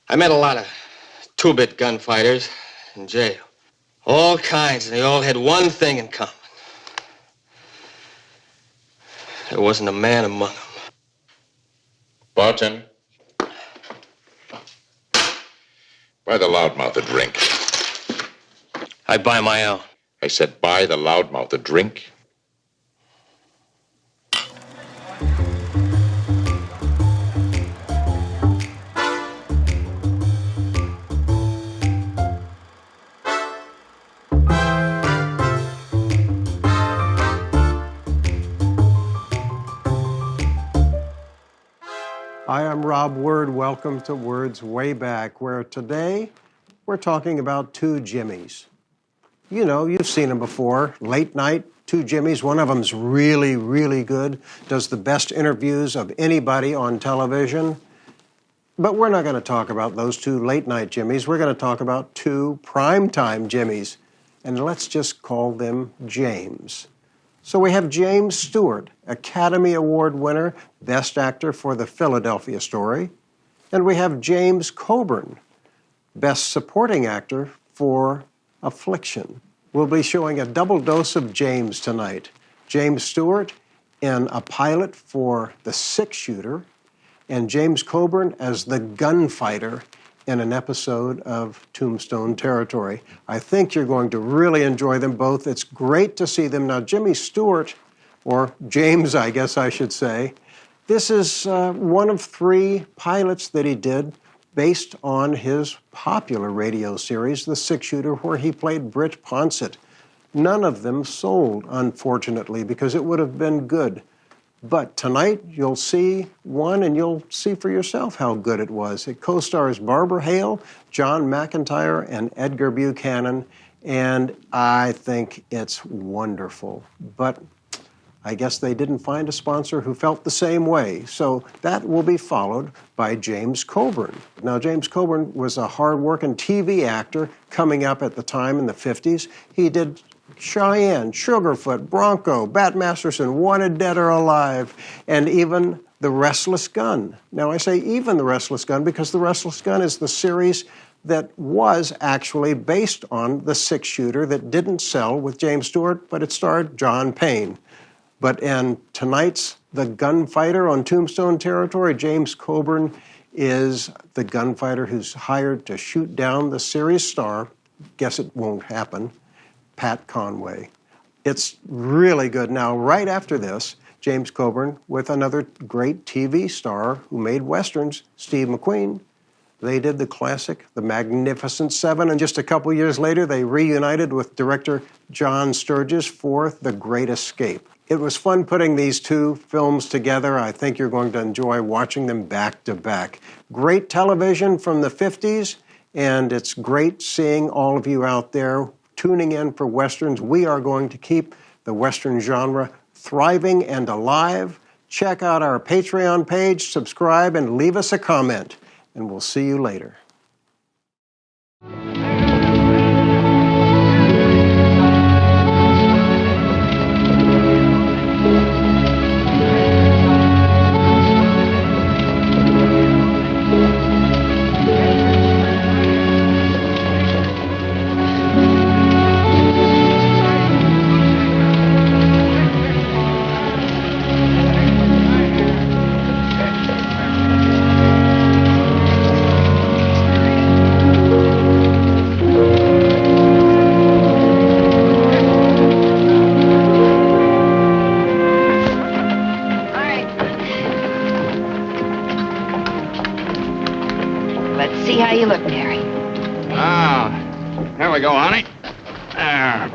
I met a lot of two-bit gunfighters in jail. All kinds, and they all had one thing in common. There wasn't a man among them. Bartender. Buy the loudmouth a drink. I buy my own. I said buy the loudmouth a drink. Hi, I'm Rob Word. Welcome to Words Way Back, where today we're talking about two Jimmies. You know, you've seen them before. Late night, two Jimmies. One of them's really, really good, does the best interviews of anybody on television. But we're not going to talk about those two late night Jimmies. We're going to talk about two primetime Jimmies. And let's just call them James. So we have James Stewart, Academy Award winner, Best Actor for The Philadelphia Story. And we have James Coburn, Best Supporting Actor for Affliction. We'll be showing a double dose of James tonight. James Stewart in a pilot for The Six-Shooter, and James Coburn as the gunfighter in an episode of Tombstone Territory. I think you're going to really enjoy them both. It's great to see them. Now, Jimmy Stewart, or James, I guess I should say, this is one of three pilots that he did based on his popular radio series, The Six-Shooter, where he played Britt Ponsett. None of them sold, unfortunately, because it would have been good. But tonight, you'll see one, and you'll see for yourself how good it was. It co-stars Barbara Hale, John McIntyre, and Edgar Buchanan, and I think it's wonderful. But I guess they didn't find a sponsor who felt the same way, so that will be followed by James Coburn. Now, James Coburn was a hard-working TV actor coming up at the time in the 50s. He did Cheyenne, Sugarfoot, Bronco, Bat Masterson, Wanted Dead or Alive, and even The Restless Gun. Now, I say even The Restless Gun because The Restless Gun is the series that was actually based on The Six-Shooter that didn't sell with James Stewart, but it starred John Payne. But in tonight's The Gunfighter on Tombstone Territory, James Coburn is the gunfighter who's hired to shoot down the series star, guess it won't happen, Pat Conway. It's really good. Now, right after this, James Coburn with another great TV star who made Westerns, Steve McQueen. They did the classic, The Magnificent Seven, and just a couple years later, they reunited with director John Sturges for The Great Escape. It was fun putting these two films together. I think you're going to enjoy watching them back to back. Great television from the 50s, and it's great seeing all of you out there tuning in for Westerns. We are going to keep the Western genre thriving and alive. Check out our Patreon page, subscribe, and leave us a comment. And we'll see you later.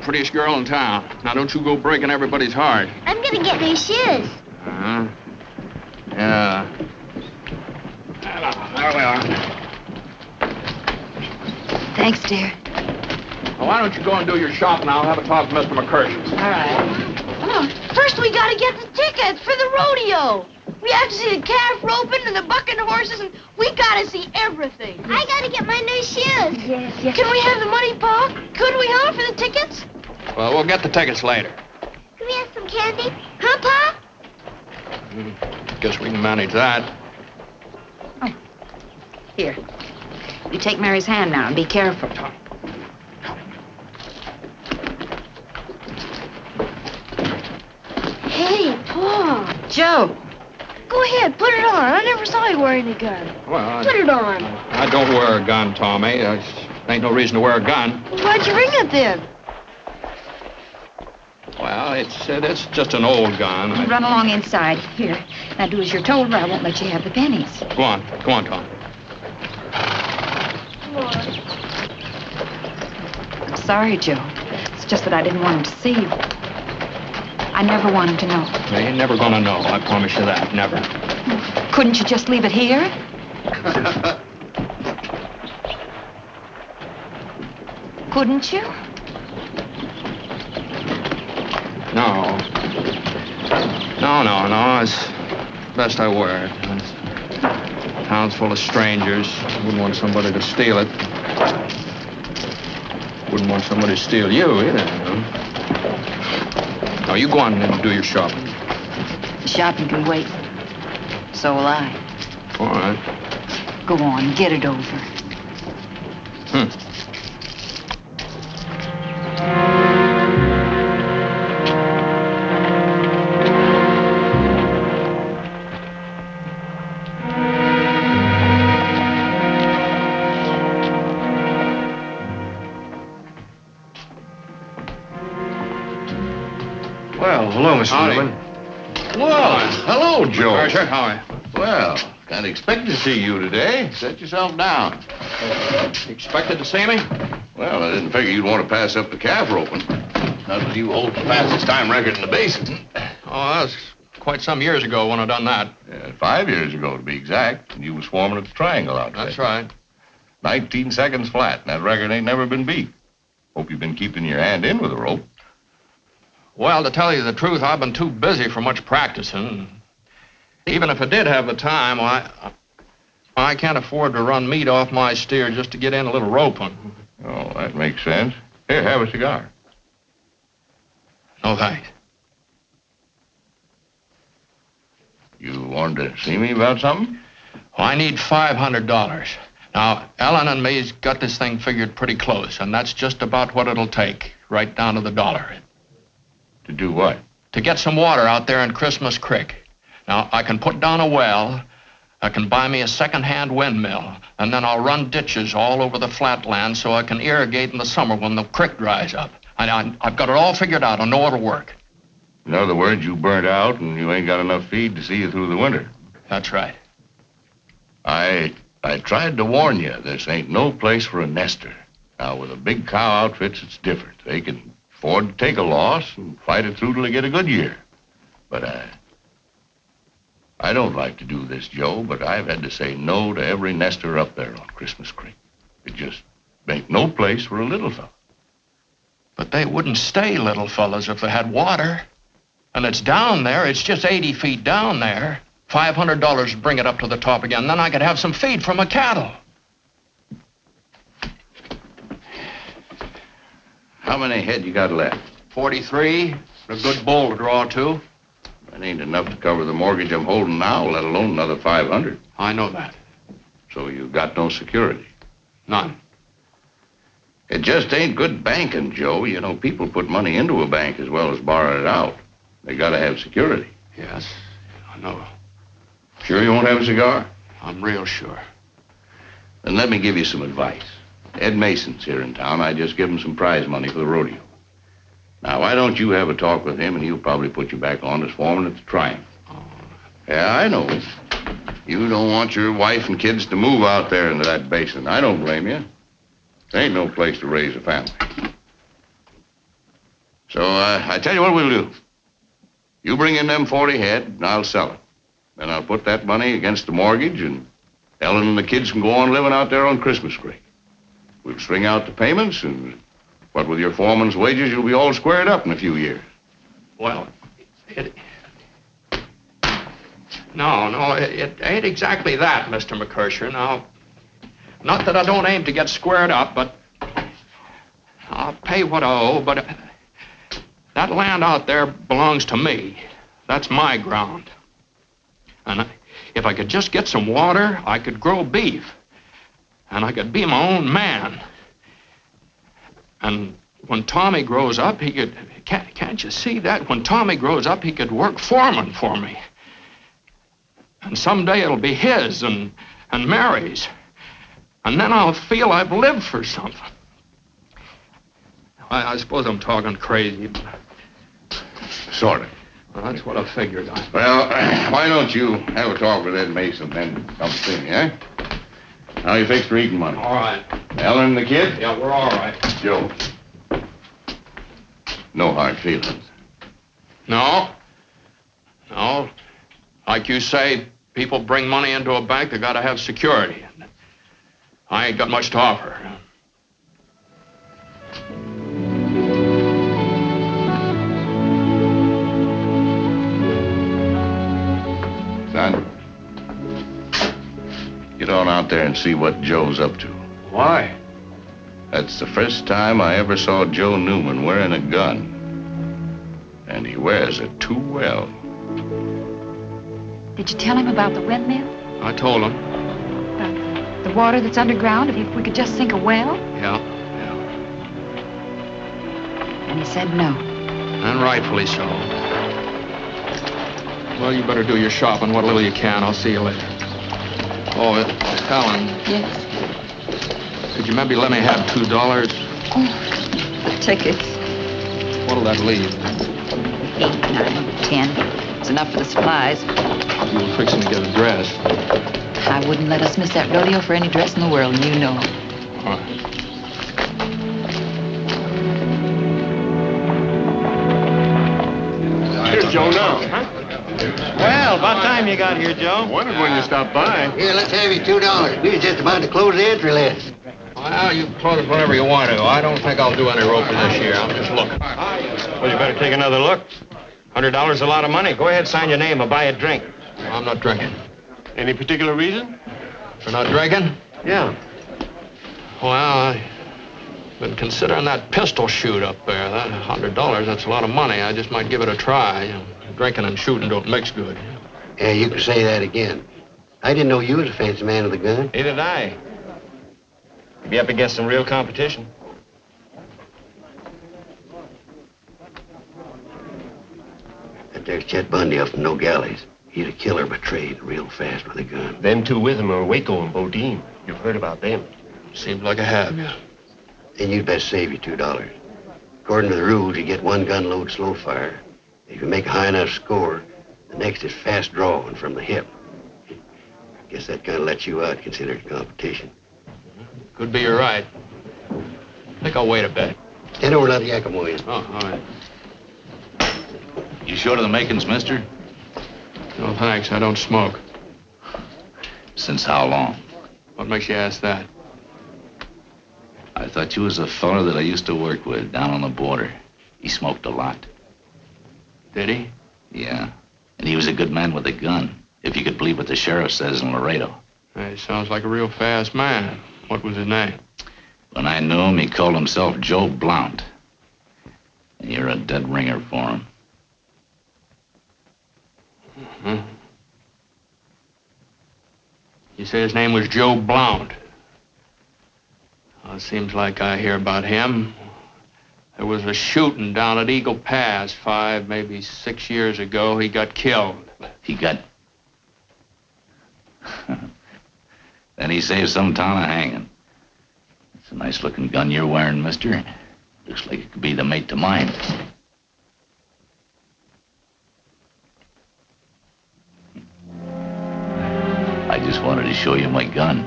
Prettiest girl in town. Now, don't you go breaking everybody's heart. I'm gonna get new shoes. Yeah. There we are. Thanks, dear. Well, why don't you go and do your shopping? I'll have a talk with Mr. McCursh. All right. First, we gotta get the tickets for the rodeo. We have to see the calf roping and the bucking horses, and we gotta see everything. I gotta get my new shoes. Yes. Can we have the money, Pa? Could we, huh, for the tickets? Well, we'll get the tickets later. Can we have some candy? Huh, Pa? Guess we can manage that. Oh. Here. You take Mary's hand now and be careful. Hey, Paul. Joe. Go ahead, put it on. I never saw you wearing a gun. Well, Put it on. I don't wear a gun, Tommy. There ain't no reason to wear a gun. Why'd you bring it then? Well, it's just an old gun. You run along inside. Here. Now do as you're told or I won't let you have the pennies. Go on, Tom. Come on. I'm sorry, Joe. It's just that I didn't want him to see you. I never want him to know. They ain't never gonna know, I promise you that, never. Couldn't you just leave it here? Couldn't you? No. No. It's best I wear it. Town's full of strangers. Wouldn't want somebody to steal it. Wouldn't want somebody to steal you either. Now, you go on and do your shopping. The shopping can wait. So will I. All right. Go on, get it over. Well, hello, Mr. Howdy. Newman. Well, hello, Joe. Sure, how are you? Well, can't expect to see you today. Set yourself down. Expected to see me? Well, I didn't figure you'd want to pass up the calf roping. Not with you hold the fastest time record in the basin. Oh, that was quite some years ago when I done that. Yeah, 5 years ago, to be exact. And you was swarming at the triangle out there. That's right. 19 seconds flat. And that record ain't never been beat. Hope you've been keeping your hand in with the rope. Well, to tell you the truth, I've been too busy for much practicing. Even if I did have the time, I can't afford to run meat off my steer just to get in a little roping. Oh, that makes sense. Here, have a cigar. No thanks. You wanted to see me about something? Well, I need $500. Now, Ellen and me's got this thing figured pretty close, and that's just about what it'll take, right down to the dollar. To do what? To get some water out there in Christmas Creek. Now, I can put down a well, I can buy me a second-hand windmill, and then I'll run ditches all over the flatland so I can irrigate in the summer when the creek dries up. And I've got it all figured out. I know it'll work. In other words, you burnt out and you ain't got enough feed to see you through the winter. That's right. I tried to warn you, this ain't no place for a nester. Now, with the big cow outfits, it's different. They can afford to take a loss and fight it through till they get a good year. But I don't like to do this, Joe, but I've had to say no to every nester up there on Christmas Creek. It just ain't no place for a little fella. But they wouldn't stay little fellas if they had water. And it's down there. It's just 80 feet down there. $500 to bring it up to the top again. Then I could have some feed for my cattle. How many head you got left? 43. A good bull to draw to. That ain't enough to cover the mortgage I'm holding now, let alone another 500. I know that. So you got no security? None. It just ain't good banking, Joe. You know, people put money into a bank as well as borrow it out. They gotta have security. Yes, I know. Sure you won't have a cigar? I'm real sure. Then let me give you some advice. Ed Mason's here in town. I just give him some prize money for the rodeo. Now, why don't you have a talk with him, and he'll probably put you back on as foreman at the Triumph. Oh. Yeah, I know. You don't want your wife and kids to move out there into that basin. I don't blame you. There ain't no place to raise a family. So, I tell you what we'll do. You bring in them 40 head, and I'll sell it. Then I'll put that money against the mortgage, and Ellen and the kids can go on living out there on Christmas Creek. We'll string out the payments, and what with your foreman's wages, you'll be all squared up in a few years. Well, it ain't exactly that, Mr. McCursher. Now, not that I don't aim to get squared up, but I'll pay what I owe, but that land out there belongs to me. That's my ground. And if I could just get some water, I could grow beef. and I could be my own man. And when Tommy grows up, he could... Can't you see that? When Tommy grows up, he could work foreman for me. And someday it'll be his and Mary's. And then I'll feel I've lived for something. I suppose I'm talking crazy, but... Sort of. Well, that's what I figured on. Well, why don't you have a talk with Ed Mason, then come see me, eh? How you fixed for eating money? All right. Ellen and the kid? Yeah, we're all right. Joe. No hard feelings. No. No. Like you say, people bring money into a bank, they gotta have security. I ain't got much to offer. Son, get on out there and see what Joe's up to. Why? That's the first time I ever saw Joe Newman wearing a gun. And he wears it too well. Did you tell him about the windmill? I told him. The water that's underground, if we could just sink a well? Yeah. And he said no. And rightfully so. Well, you better do your shopping, what little you can. I'll see you later. Oh, Helen. Yes. Could you maybe let me have $2? The tickets. What'll that leave? 8, 9, 10. It's enough for the supplies. You were fixing to get a dress. I wouldn't let us miss that rodeo for any dress in the world, and you know it. All right. Here's Joe now. Well, about time you got here, Joe. Wondered when you stopped by. Here, let's have you $2. We was just about to close the entry list. Well, you close whenever you want to. I don't think I'll do any roping this year. I'm just looking. Well, you better take another look. $100 is a lot of money. Go ahead, sign your name. I'll buy a drink. I'm not drinking. Any particular reason? You're not drinking? Yeah. Well, I've been considering that pistol shoot up there. That $100, that's a lot of money. I just might give it a try. You know, drinking and shooting don't mix good. Yeah, you could say that again. I didn't know you was a fancy man with a gun. Neither did I. You'd be up against some real competition. That there's Chet Bundy up from No Galleys. He's a killer by trade, real fast with a gun. Them two with him are Waco and Bodine. You've heard about them. Seems like I have, yeah. Then you'd best save your $2. According to the rules, you get one gun load slow fire. If you make a high enough score, the next is fast draw and from the hip. Guess that kind of lets you out, considered competition. Could be you're right. I think I'll wait a bit. Stand over to Yakimo. Oh, all right. You sure to the makings, mister? No, thanks. I don't smoke. Since how long? What makes you ask that? I thought you was a fella that I used to work with down on the border. He smoked a lot. Did he? Yeah. And he was a good man with a gun, if you could believe what the sheriff says in Laredo. Hey, sounds like a real fast man. What was his name? When I knew him, he called himself Joe Blount. And you're a dead ringer for him. Mm-hmm. You say his name was Joe Blount. Well, it seems like I hear about him. There was a shooting down at Eagle Pass 5, maybe 6 years ago. He got killed. He got... Then he saved some town a hanging. It's a nice-looking gun you're wearing, mister. Looks like it could be the mate to mine. I just wanted to show you my gun.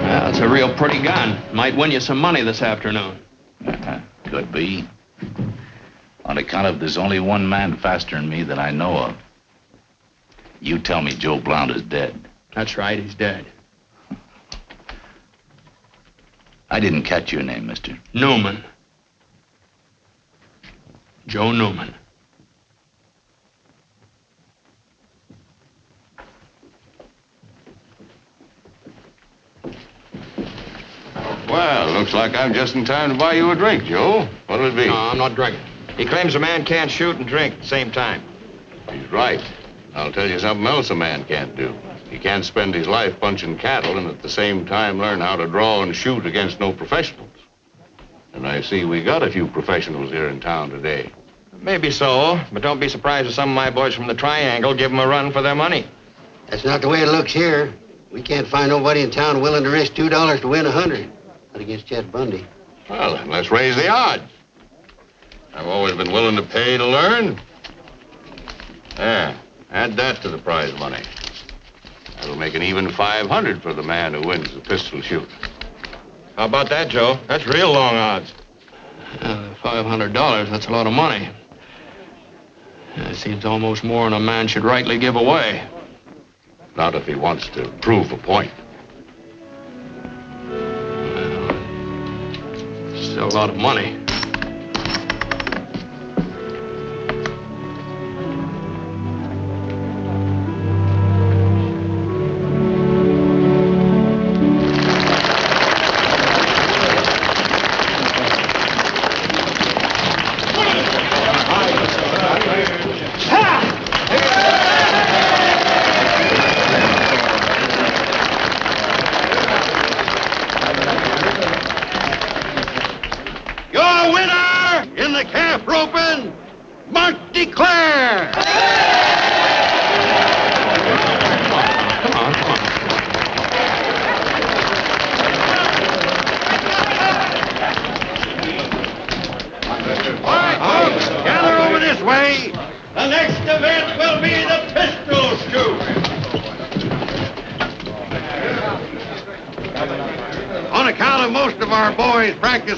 Well, it's a real pretty gun. Might win you some money this afternoon. Could be. On account of there's only one man faster than me that I know of. You tell me Joe Blount is dead. That's right, he's dead. I didn't catch your name, mister. Newman. Joe Newman. Well, looks like I'm just in time to buy you a drink, Joe. What'll it be? No, I'm not drinking. He claims a man can't shoot and drink at the same time. He's right. I'll tell you something else a man can't do. He can't spend his life punching cattle and at the same time learn how to draw and shoot against no professionals. And I see we got a few professionals here in town today. Maybe so, but don't be surprised if some of my boys from the Triangle give them a run for their money. That's not the way it looks here. We can't find nobody in town willing to risk $2 to win 100. Not against Chet Bundy. Well, then let's raise the odds. I've always been willing to pay to learn. There, add that to the prize money. That'll make an even 500 for the man who wins the pistol shoot. How about that, Joe? That's real long odds. $500, that's a lot of money. It seems almost more than a man should rightly give away. Not if he wants to prove a point. Well, still a lot of money.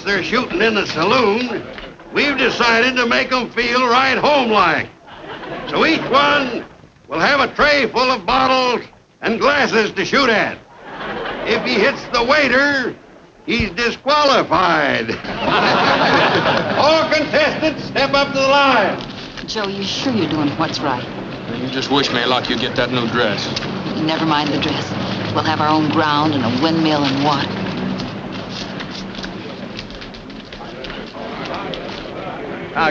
They're shooting in the saloon, we've decided to make them feel right home-like. So each one will have a tray full of bottles and glasses to shoot at. If he hits the waiter, he's disqualified. All contestants, step up to the line. Joe, you sure you're doing what's right? You just wish me luck you get that new dress. Never mind the dress. We'll have our own ground and a windmill and water.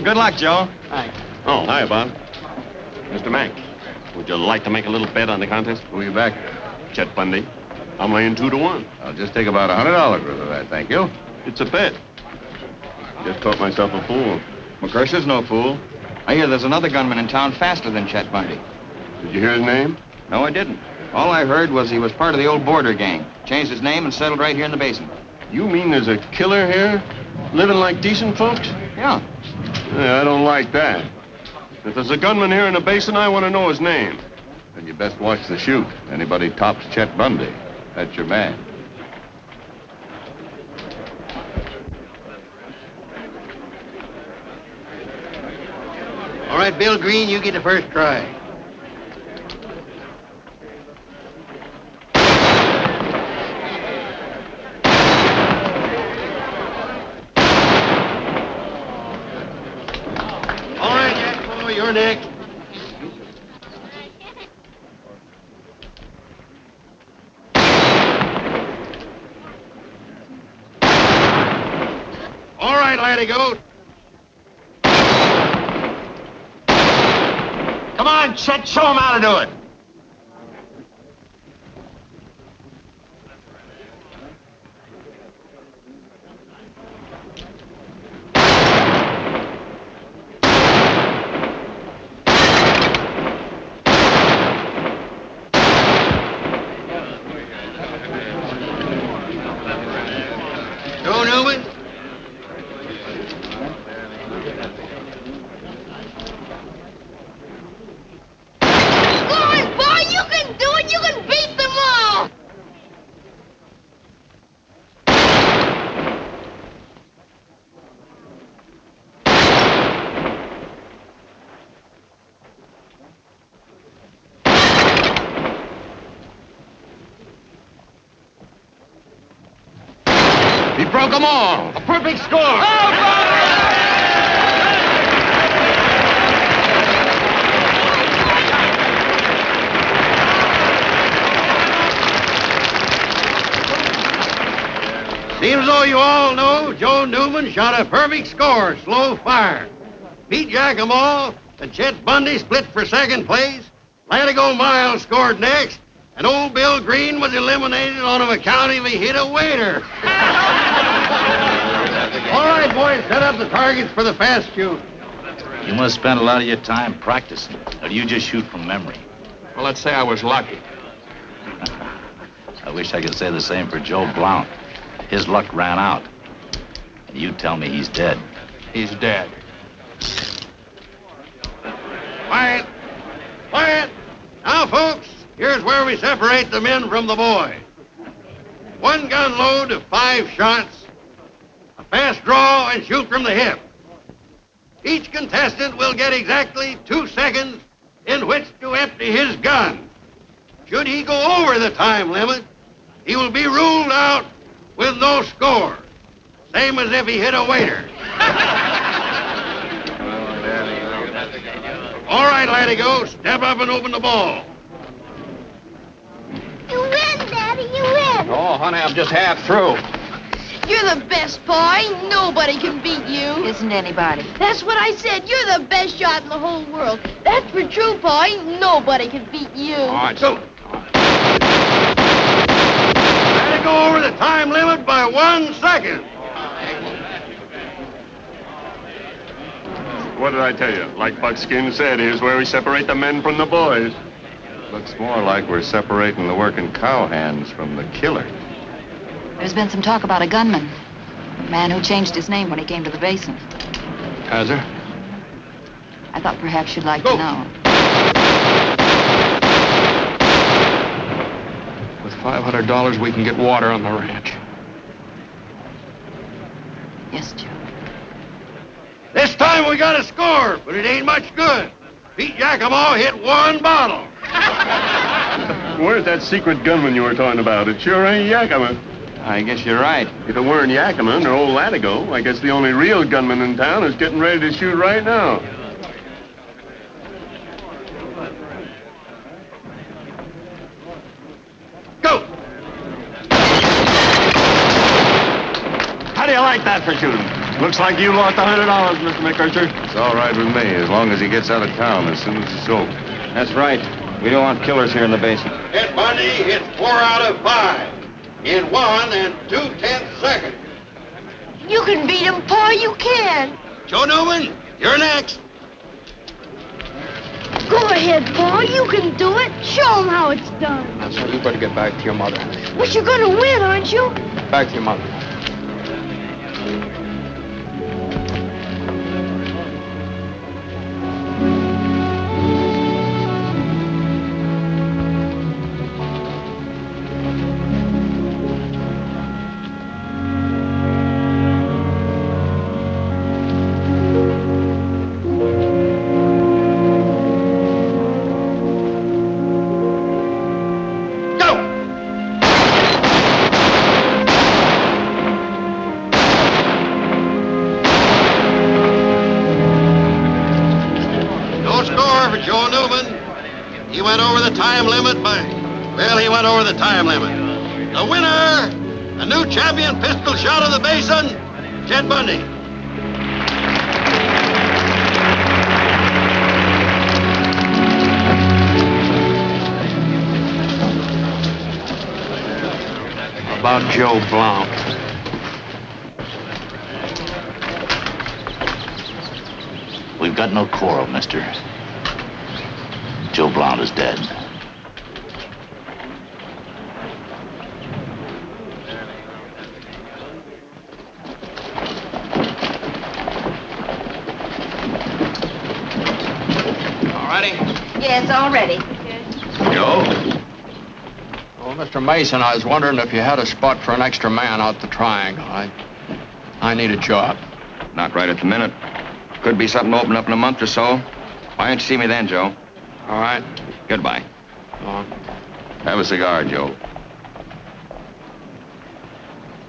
Good luck, Joe. Thanks. Oh, hi, Bob. Mr. Mack, would you like to make a little bet on the contest? Who are you back? Chet Bundy. I'm laying 2 to 1. I'll just take about $100 worth of that, thank you. It's a bet. Just taught myself a fool. McCursh's no fool. I hear there's another gunman in town faster than Chet Bundy. Did you hear his name? No, I didn't. All I heard was he was part of the old border gang. Changed his name and settled right here in the basin. You mean there's a killer here? Living like decent folks? Yeah. Yeah, I don't like that. If there's a gunman here in the basin, I want to know his name. Then you best watch the shoot. Anybody tops Chet Bundy, that's your man. All right, Bill Green, you get the first try. All right, Jack, boy, you're next. All right, laddie, go. Come on, Chet, show him how to do it. Joe Newman. He broke them all. A perfect score. Seems as though you all know Joe Newman shot a perfect score, slow fire. Pete Giacomo and Chet Bundy split for second place. Latigo Miles scored next. And old Bill Green was eliminated on account of he hit a waiter. All right, boys, set up the targets for the fast shoot. You must spend a lot of your time practicing, or do you just shoot from memory? Well, let's say I was lucky. I wish I could say the same for Joe Blount. His luck ran out. And you tell me he's dead. He's dead. Quiet. Quiet. Now, folks, here's where we separate the men from the boys. 1 gun load of 5 shots, a fast draw, and shoot from the hip. Each contestant will get exactly 2 seconds in which to empty his gun. Should he go over the time limit, he will be ruled out with no score. Same as if he hit a waiter. All right, Latigo, step up and open the ball. You win, Daddy, you win. Oh, honey, I'm just half through. You're the best, boy. Nobody can beat you. Isn't anybody? That's what I said. You're the best shot in the whole world. That's for true, boy. Nobody can beat you. All right, Go. Latigo over the time limit by 1 second. What did I tell you? Like Buckskin said, here's where we separate the men from the boys. Looks more like we're separating the working cowhands from the killer. There's been some talk about a gunman. A man who changed his name when he came to the basin. Has there? I thought perhaps you'd like to know. With $500, we can get water on the ranch. Yes, Joe. This time we got a score, but it ain't much good. Pete Giacomo hit 1 bottle. Where's that secret gunman you were talking about? It sure ain't Yakima. I guess you're right. If it weren't Yakima or old Latigo, I guess the only real gunman in town is getting ready to shoot right now. Go! How do you like that for shooting? Looks like you lost $100, Mr. McCurcher. It's all right with me, as long as he gets out of town as soon as it's over. That's right. We don't want killers here in the basin. Ted Bundy hits 4 out of 5 in 1 2/10 seconds. You can beat him, Pa. You can. Joe Newman, you're next. Go ahead, Pa. You can do it. Show him how it's done. Now, son, you better get back to your mother. But you're gonna win, aren't you? Back to your mother. He went over the time limit. The winner, a new champion pistol shot of the basin, Ted Bundy. About Joe Blount. We've got no quarrel, mister. Joe Blount is dead. Yes, all ready. Joe? Well, Mr. Mason, I was wondering if you had a spot for an extra man out the triangle. I need a job. Not right at the minute. Could be something open up in a month or so. Why don't you see me then, Joe? All right. Goodbye. Have a cigar, Joe.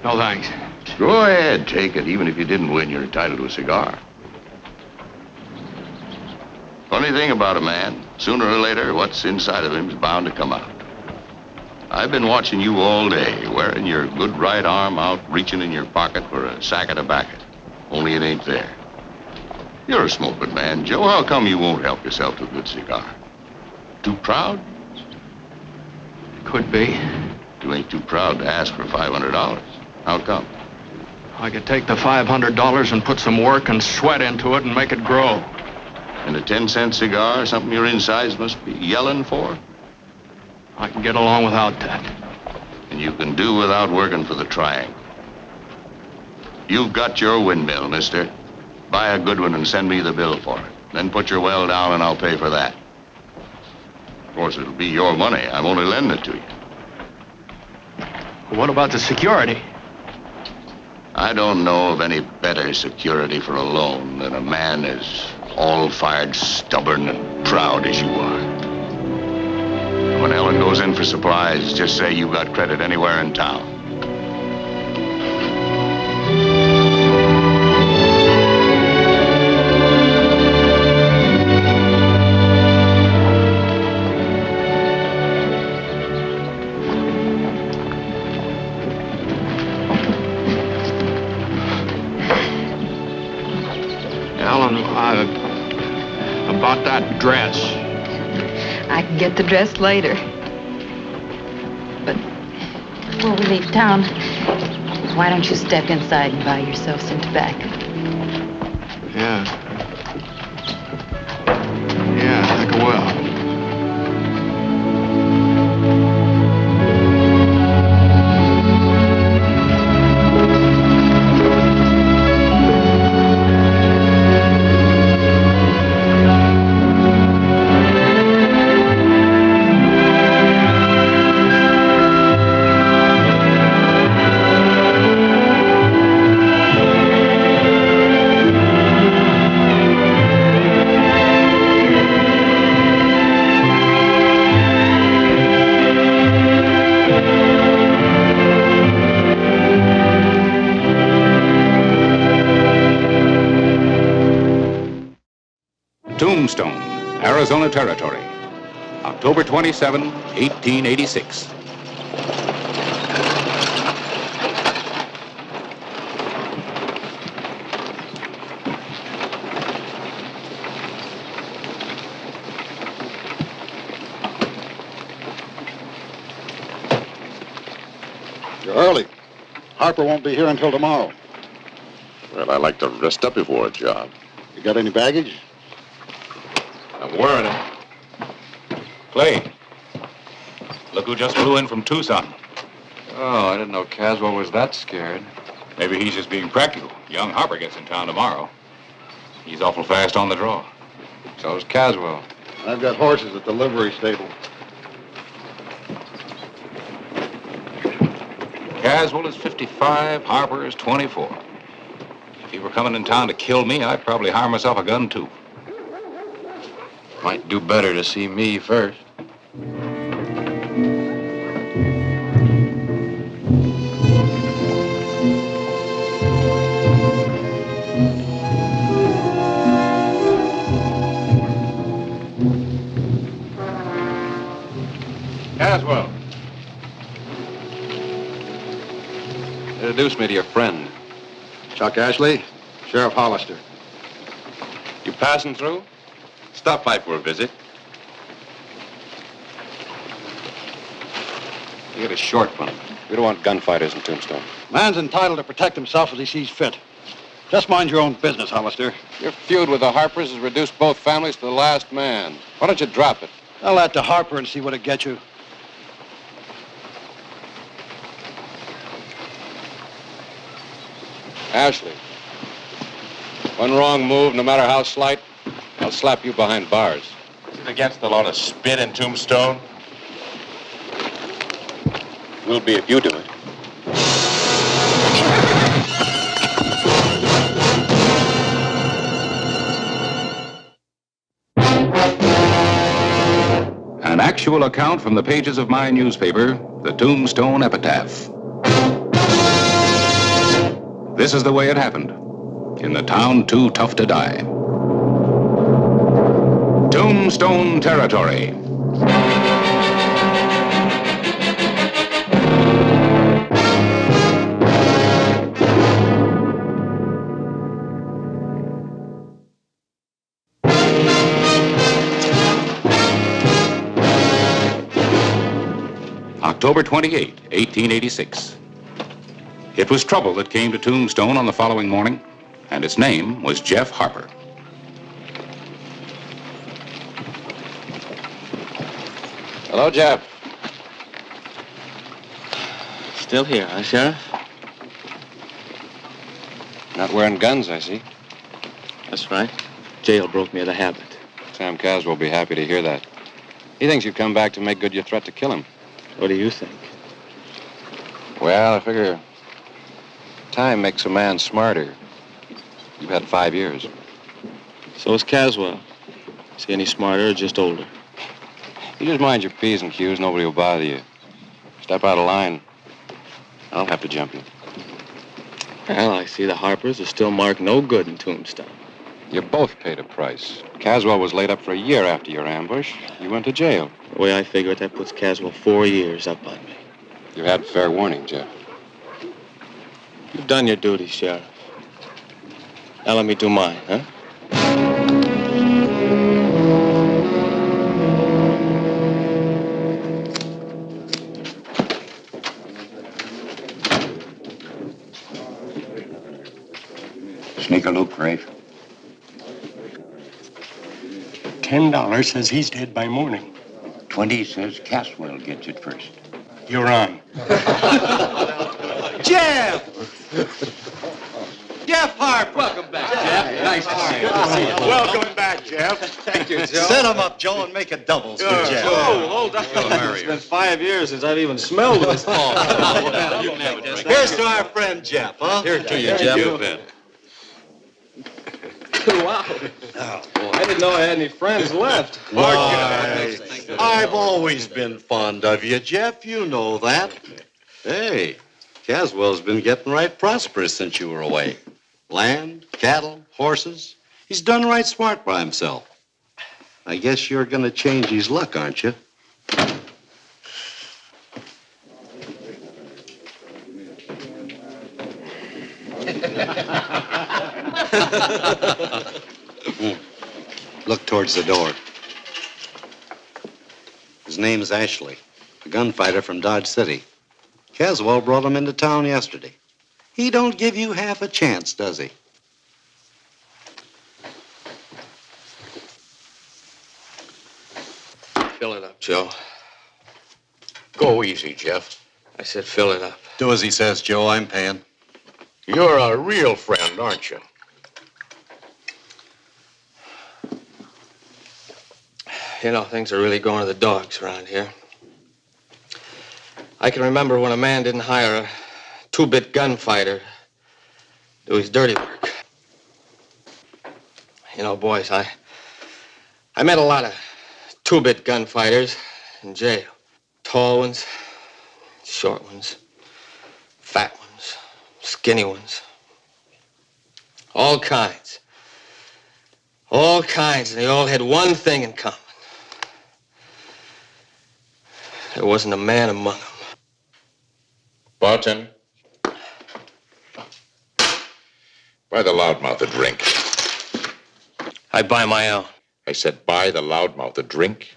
No, thanks. Go ahead, take it. Even if you didn't win, you're entitled to a cigar. Funny thing about a man, sooner or later, what's inside of him is bound to come out. I've been watching you all day, wearing your good right arm out, reaching in your pocket for a sack of tobacco. Only it ain't there. You're a smoking man, Joe. How come you won't help yourself to a good cigar? Too proud? Could be. You ain't too proud to ask for $500. How come? I could take the $500 and put some work and sweat into it and make it grow. And a 10-cent cigar, something your insides must be yelling for? I can get along without that. And you can do without working for the Triangle. You've got your windmill, mister. Buy a good one and send me the bill for it. Then put your well down and I'll pay for that. Of course, it'll be your money. I'm only lending it to you. What about the security? I don't know of any better security for a loan than a man as all-fired, stubborn, and proud as you are. When Ellen goes in for supplies, just say you got credit anywhere in town. About that dress. I can get the dress later. But before we leave town, why don't you step inside and buy yourself some tobacco? Yeah. Yeah, I think I will. Tombstone, Arizona Territory, October 27, 1886. You're early. Harper won't be here until tomorrow. Well, I like to rest up before a job. You got any baggage? I'm wearing it. Clay, look who just flew in from Tucson. Oh, I didn't know Caswell was that scared. Maybe he's just being practical. Young Harper gets in town tomorrow. He's awful fast on the draw. So's Caswell. I've got horses at the livery stable. Caswell is 55, Harper is 24. If he were coming in town to kill me, I'd probably hire myself a gun, too. Might do better to see me first. Caswell. Introduce me to your friend. Chuck Ashley, Sheriff Hollister. You passing through? Stop by for a visit. You get a short one. We don't want gunfighters in Tombstone. Man's entitled to protect himself as he sees fit. Just mind your own business, Hollister. Your feud with the Harpers has reduced both families to the last man. Why don't you drop it? Tell that to Harper and see what it gets you. Ashley, one wrong move, no matter how slight, I'll slap you behind bars. Is it against the law to spit in Tombstone? Will be if you do it. An actual account from the pages of my newspaper, the Tombstone Epitaph. This is the way it happened, in the town too tough to die. Tombstone Territory. October 28, 1886. It was trouble that came to Tombstone on the following morning, and its name was Jeff Harper. Hello, Jeff. Still here, huh, Sheriff? Not wearing guns, I see. That's right. Jail broke me of the habit. Sam Caswell will be happy to hear that. He thinks you've come back to make good your threat to kill him. What do you think? Well, I figure time makes a man smarter. You've had 5 years. So is Caswell. Is he any smarter or just older? You just mind your P's and Q's, nobody will bother you. Step out of line, I'll have to jump you. Well, I see the Harpers are still marked no good in Tombstone. You both paid a price. Caswell was laid up for a year after your ambush. You went to jail. The way I figure it, that puts Caswell 4 years up on me. You had fair warning, Jeff. You've done your duty, Sheriff. Now let me do mine, huh? Sneak a look, Rafe. $10 says he's dead by morning. 20 says Caswell gets it first. You're on. Jeff! Jeff Harper! Welcome back, Jeff. Nice to see you. Good to see you. Welcome back, Jeff. Thank you, Joe. Set him up, Joe, and make it doubles for Jeff. Oh, hold on. It's been 5 years since I've even smelled this ball. Here's to our friend Jeff, huh? Here to you, Jeff. You bet. Wow. I didn't know I had any friends left. Why, I've always been fond of you, Jeff. You know that. Hey, Caswell's been getting right prosperous since you were away. Land, cattle, horses. He's done right smart by himself. I guess you're going to change his luck, aren't you? Look towards the door. His name's Ashley, a gunfighter from Dodge City. Caswell brought him into town yesterday. He don't give you half a chance, does he? Fill it up, Joe. Go easy, Jeff. I said fill it up. Do as he says, Joe. I'm paying. You're a real friend, aren't you? You know, things are really going to the dogs around here. I can remember when a man didn't hire a two-bit gunfighter to do his dirty work. You know, boys, I met a lot of two-bit gunfighters in jail. Tall ones, short ones, fat ones, skinny ones. All kinds. All kinds, and they all had one thing in common. There wasn't a man among them. Bartender. Buy the loudmouth a drink. I buy my own. I said buy the loudmouth a drink.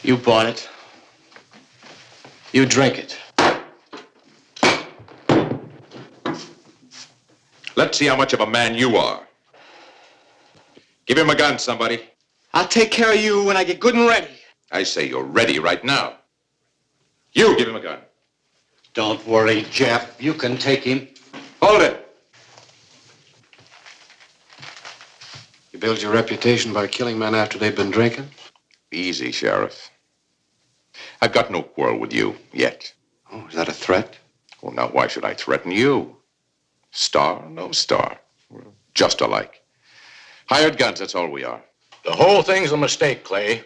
You bought it. You drink it. Let's see how much of a man you are. Give him a gun, somebody. I'll take care of you when I get good and ready. I say you're ready right now. You give him a gun. Don't worry, Jeff. You can take him. Hold it. You build your reputation by killing men after they've been drinking? Easy, Sheriff. I've got no quarrel with you yet. Oh, is that a threat? Well, now, why should I threaten you? Star, no star. We're just alike. Hired guns, that's all we are. The whole thing's a mistake, Clay.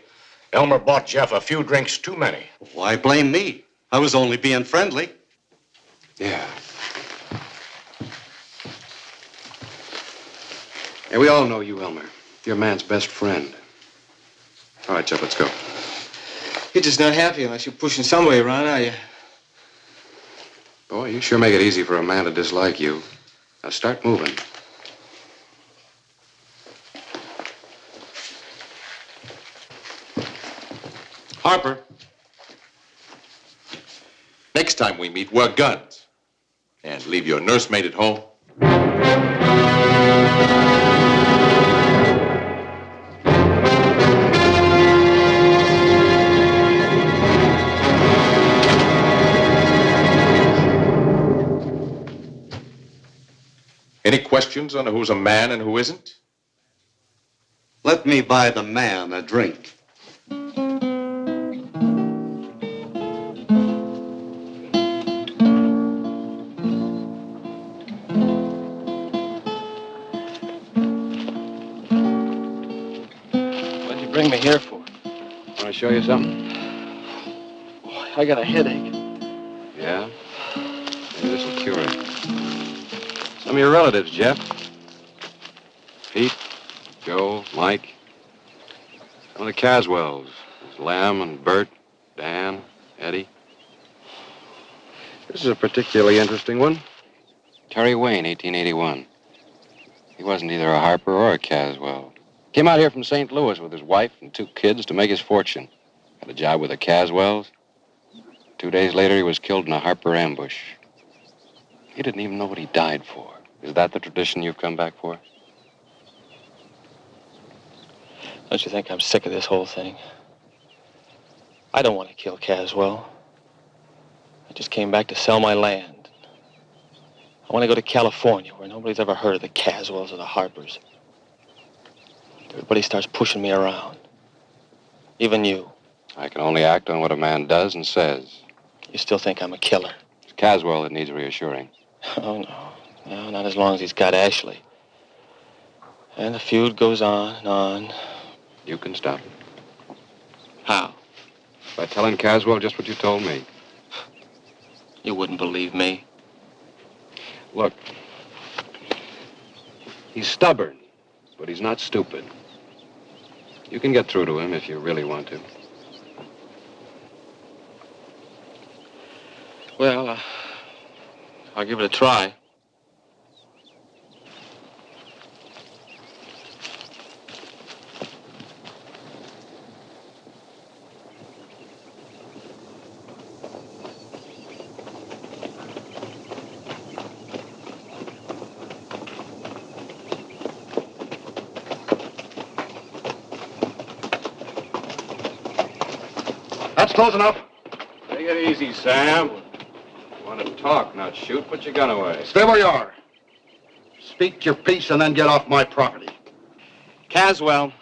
Elmer bought Jeff a few drinks too many. Why blame me? I was only being friendly. Yeah. We all know you, Elmer. You're a man's best friend. All right, Jeff, let's go. You're just not happy unless you're pushing somebody around, are you? Boy, you sure make it easy for a man to dislike you. Now start moving. Harper. Next time we meet, wear guns. And leave your nursemaid at home. Any questions on who's a man and who isn't? Let me buy the man a drink. What'd you bring me here for? Want to show you something? I got a headache. Yeah? Maybe this will cure it. Some of your relatives, Jeff. Pete, Joe, Mike. Some of the Caswells. There's Lem and Bert, Dan, Eddie. This is a particularly interesting one. Terry Wayne, 1881. He wasn't either a Harper or a Caswell. Came out here from St. Louis with his wife and 2 kids to make his fortune. Had a job with the Caswells. 2 days later, he was killed in a Harper ambush. He didn't even know what he died for. Is that the tradition you've come back for? Don't you think I'm sick of this whole thing? I don't want to kill Caswell. I just came back to sell my land. I want to go to California, where nobody's ever heard of the Caswells or the Harpers. Everybody starts pushing me around. Even you. I can only act on what a man does and says. You still think I'm a killer? It's Caswell that needs reassuring. Oh, no. No, not as long as he's got Ashley. And the feud goes on and on. You can stop it. How? By telling Caswell just what you told me. You wouldn't believe me. Look, he's stubborn, but he's not stupid. You can get through to him if you really want to. Well, I'll give it a try. That's close enough. Take it easy, Sam. You want to talk, not shoot. Put your gun away. Stay where you are. Speak your piece and then get off my property. Caswell,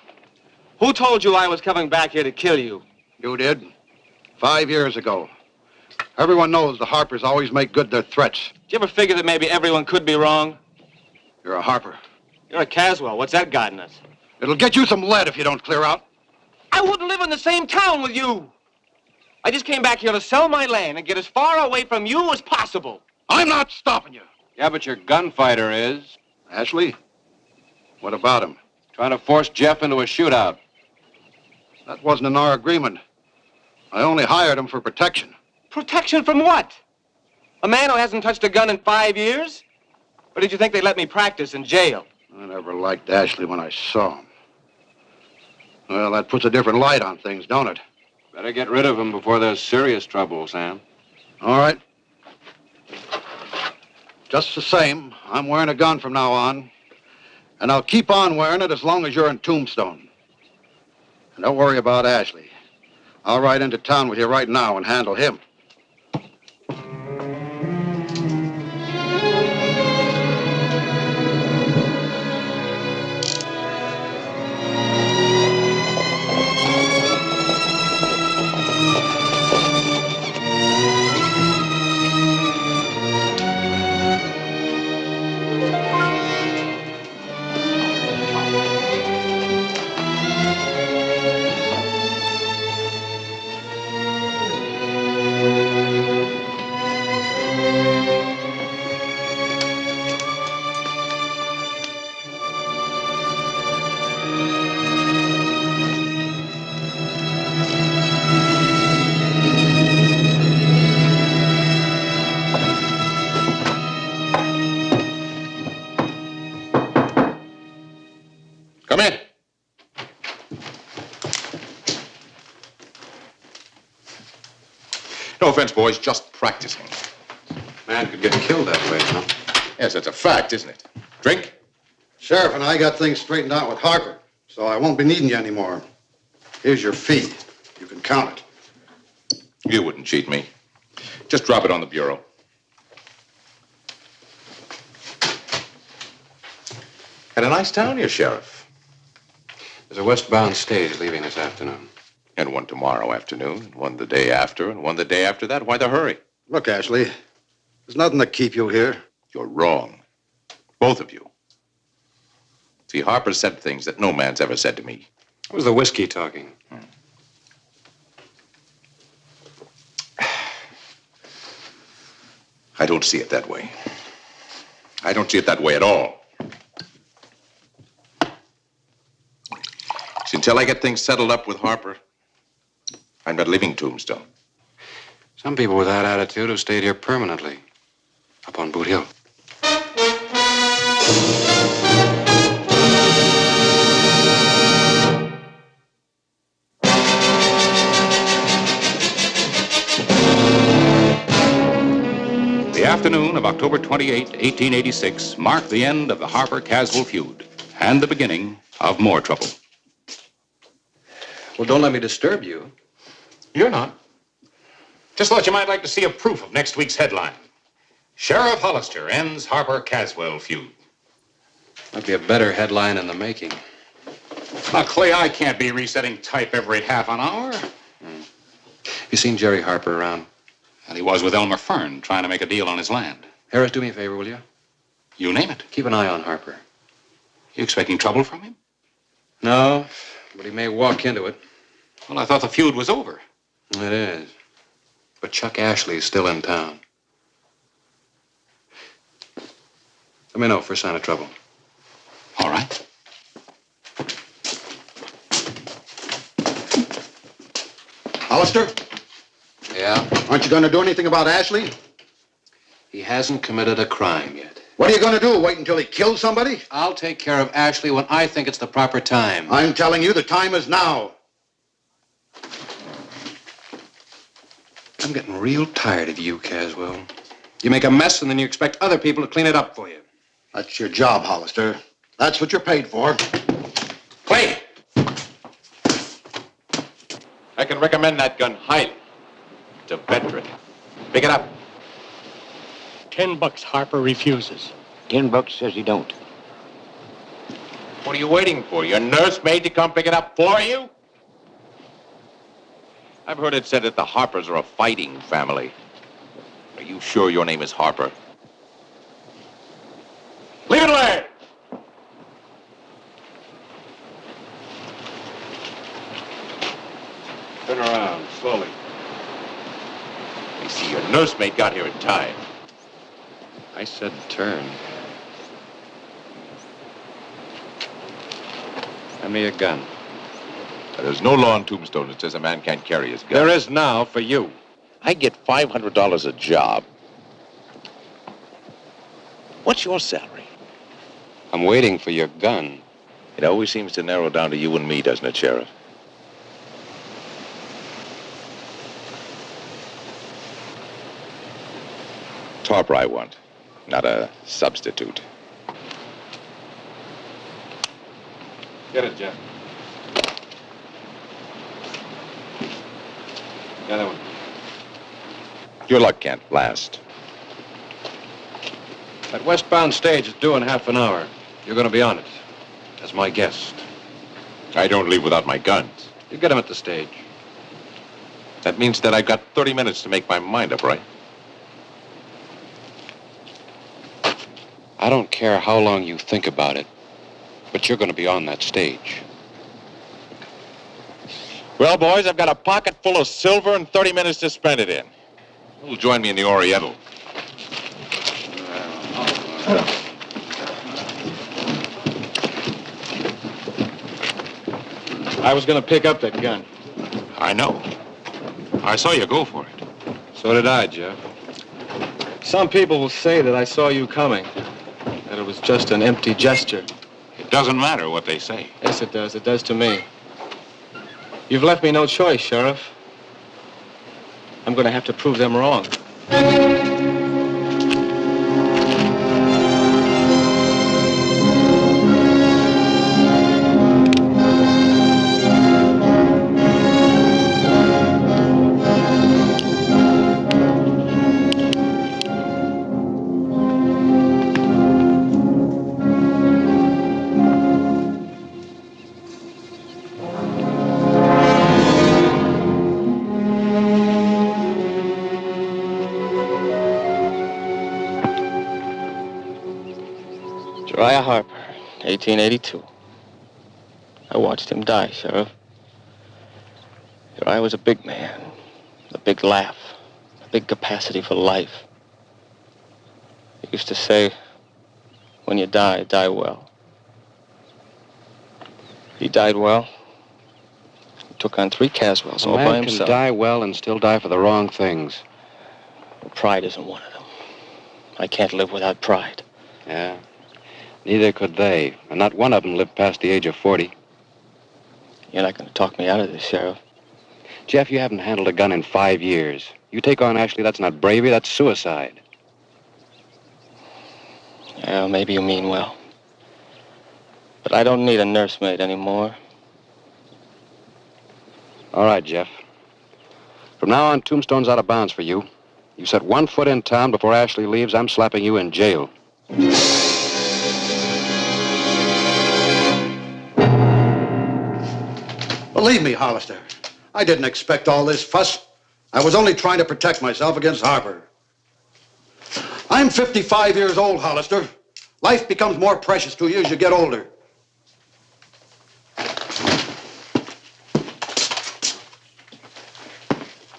who told you I was coming back here to kill you? You did. 5 years ago. Everyone knows the Harpers always make good their threats. Did you ever figure that maybe everyone could be wrong? You're a Harper. You're a Caswell. What's that got in us? It'll get you some lead if you don't clear out. I wouldn't live in the same town with you. I just came back here to sell my land and get as far away from you as possible. I'm not stopping you. Yeah, but your gunfighter is. Ashley? What about him? Trying to force Jeff into a shootout. That wasn't in our agreement. I only hired him for protection. Protection from what? A man who hasn't touched a gun in 5 years? Or did you think they'd let me practice in jail? I never liked Ashley when I saw him. Well, that puts a different light on things, don't it? Better get rid of him before there's serious trouble, Sam. All right. Just the same, I'm wearing a gun from now on. And I'll keep on wearing it as long as you're in Tombstone. And don't worry about Ashley. I'll ride into town with you right now and handle him. Come in. No offense, boys, just practicing. Man could get killed that way, huh? Yes, that's a fact, isn't it? Drink? Sheriff and I got things straightened out with Harper, so I won't be needing you anymore. Here's your fee. You can count it. You wouldn't cheat me. Just drop it on the bureau. Had a nice town here, Sheriff. There's a westbound stage leaving this afternoon. And one tomorrow afternoon, and one the day after, and one the day after that. Why the hurry? Look, Ashley, there's nothing to keep you here. You're wrong. Both of you. See, Harper said things that no man's ever said to me. It was the whiskey talking. I don't see it that way. I don't see it that way at all. See, until I get things settled up with Harper, I'm not leaving Tombstone. Some people with that attitude have stayed here permanently, up on Boot Hill. The afternoon of October 28, 1886, marked the end of the Harper-Caswell feud and the beginning of more trouble. Well, don't let me disturb you. You're not. Just thought you might like to see a proof of next week's headline. Sheriff Hollister ends Harper-Caswell feud. Might be a better headline in the making. Now, Clay, I can't be resetting type every half an hour. You seen Jerry Harper around? And he was with Elmer Fern, trying to make a deal on his land. Harris, do me a favor, will you? You name it. Keep an eye on Harper. You expecting trouble from him? No, but he may walk into it. Well, I thought the feud was over. It is. But Chuck Ashley's still in town. Let me know for a sign of trouble. All right. Hollister? Yeah? Aren't you going to do anything about Ashley? He hasn't committed a crime yet. What are you going to do? Wait until he kills somebody? I'll take care of Ashley when I think it's the proper time. I'm telling you, the time is now. I'm getting real tired of you, Caswell. You make a mess and then you expect other people to clean it up for you. That's your job, Hollister. That's what you're paid for. Clay! I can recommend that gun highly. It's a veteran. Pick it up. $10 Harper refuses. $10 says he don't. What are you waiting for? Your nursemaid to come pick it up for you? I've heard it said that the Harpers are a fighting family. Are you sure your name is Harper? Leave it alone! Turn around, slowly. I see your nursemaid got here in time. I said turn. Hand me a gun. There's no law in Tombstone that says a man can't carry his gun. There is now for you. I get $500 a job. What's your salary? I'm waiting for your gun. It always seems to narrow down to you and me, doesn't it, Sheriff? Harper I want, not a substitute. Get it, Jeff. The other one. Your luck can't last. That westbound stage is due in half an hour. You're going to be on it as my guest. I don't leave without my guns. You get him at the stage. That means that I've got 30 minutes to make my mind up, right? I don't care how long you think about it, but you're going to be on that stage. Well, boys, I've got a pocket full of silver and 30 minutes to spend it in. Who'll join me in the Oriental? I was going to pick up that gun. I know. I saw you go for it. So did I, Jeff. Some people will say that I saw you coming, that it was just an empty gesture. doesn't matter what they say. Yes, it does. It does to me. You've left me no choice, Sheriff. I'm going to have to prove them wrong. Harper, 1882. I watched him die, Sheriff. Uriah was a big man, a big laugh, a big capacity for life. He used to say, when you die, die well. He died well. He took on 3 Caswells all by himself. A man can die well and still die for the wrong things. Well, pride isn't one of them. I can't live without pride. Yeah. Neither could they, and not one of them lived past the age of 40. You're not going to talk me out of this, Sheriff. Jeff, you haven't handled a gun in 5 years. You take on Ashley, that's not bravery, that's suicide. Yeah, well, maybe you mean well. But I don't need a nursemaid anymore. All right, Jeff. From now on, Tombstone's out of bounds for you. You set 1 foot in town before Ashley leaves, I'm slapping you in jail. Believe me, Hollister, I didn't expect all this fuss. I was only trying to protect myself against Harper. I'm 55 years old, Hollister. Life becomes more precious to you as you get older.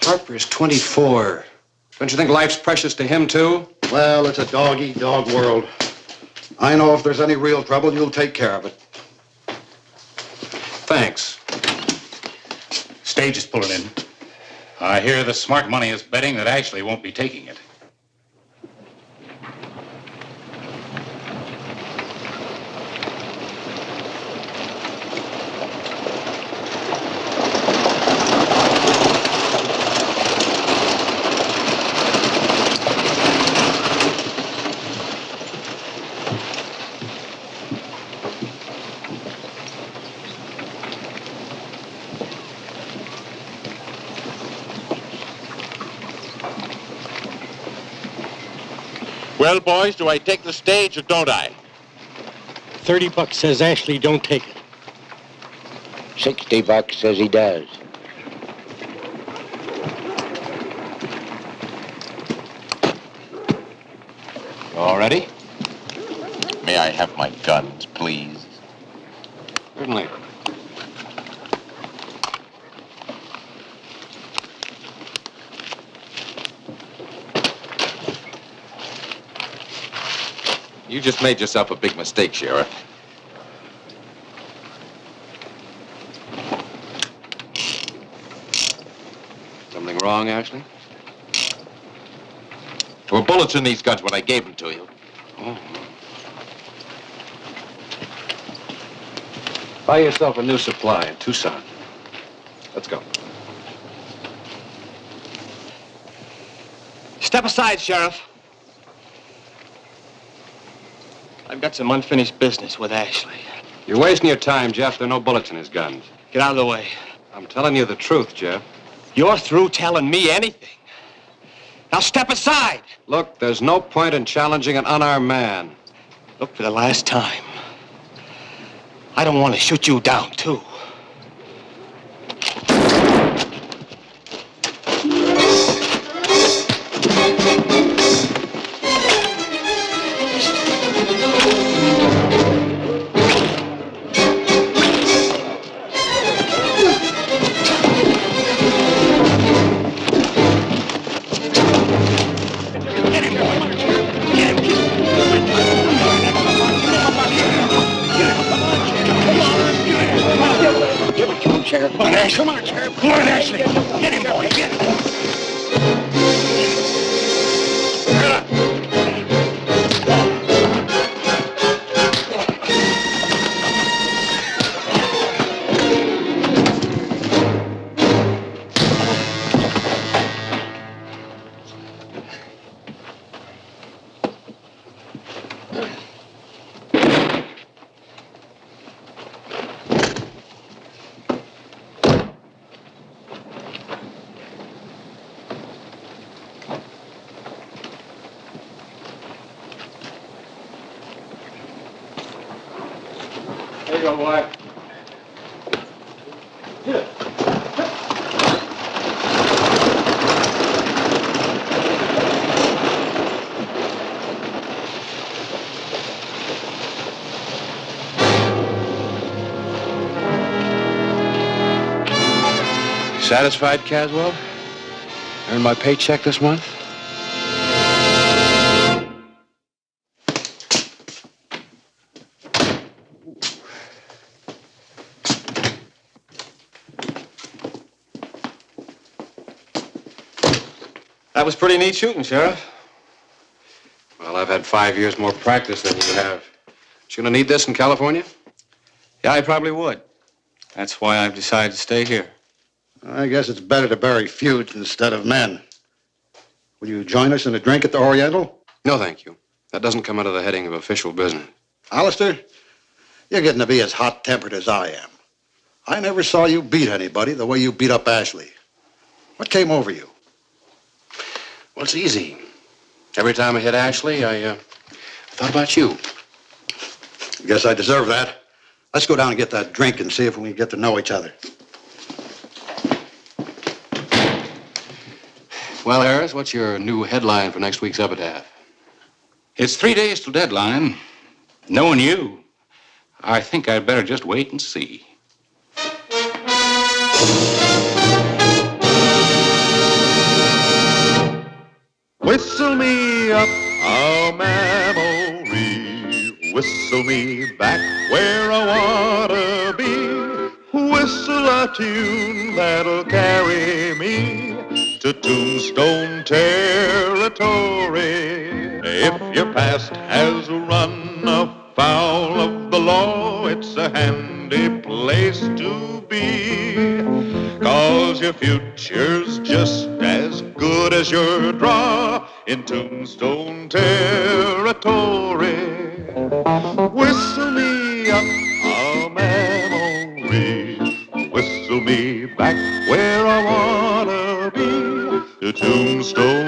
Harper's 24. Don't you think life's precious to him, too? Well, it's a dog-eat-dog world. I know if there's any real trouble, you'll take care of it. Thanks. Stage is pulling in. I hear the smart money is betting that Ashley won't be taking it. Well, boys, do I take the stage or don't I? $30 says Ashley don't take it. $60 says he does. You all ready? May I have my guns, please? Certainly. You just made yourself a big mistake, Sheriff. Something wrong, Ashley? There were bullets in these guns when I gave them to you. Oh. Buy yourself a new supply in Tucson. Let's go. Step aside, Sheriff. I've got some unfinished business with Ashley. You're wasting your time, Jeff. There are no bullets in his guns. Get out of the way. I'm telling you the truth, Jeff. You're through telling me anything. Now step aside. Look, there's no point in challenging an unarmed man. Look, for the last time, I don't want to shoot you down, too. Come on, Sheriff. Come on, Ashley. Get him, boy. Get him. go, boy. Satisfied, Caswell? Earned my paycheck this month? That was pretty neat shooting, Sheriff. Well, I've had 5 years more practice than you have. You gonna need this in California? Yeah, I probably would. That's why I've decided to stay here. I guess it's better to bury feuds instead of men. Will you join us in a drink at the Oriental? No, thank you. That doesn't come under the heading of official business. Alistair, you're getting to be as hot-tempered as I am. I never saw you beat anybody the way you beat up Ashley. What came over you? Well, it's easy. Every time I hit Ashley, I thought about you. Guess I deserve that. Let's go down and get that drink and see if we can get to know each other. Well, Harris, what's your new headline for next week's Epitaph? It's 3 days till deadline. Knowing you, I think I'd better just wait and see. Whistle me up a memory, whistle me back where I wanna be, whistle a tune that'll carry me to Tombstone Territory. If your past has run afoul of the law, it's a handy place to be, 'cause your future's just as good as your draw in Tombstone Territory. Whistle me up a memory, whistle me back where I wanna be, to Tombstone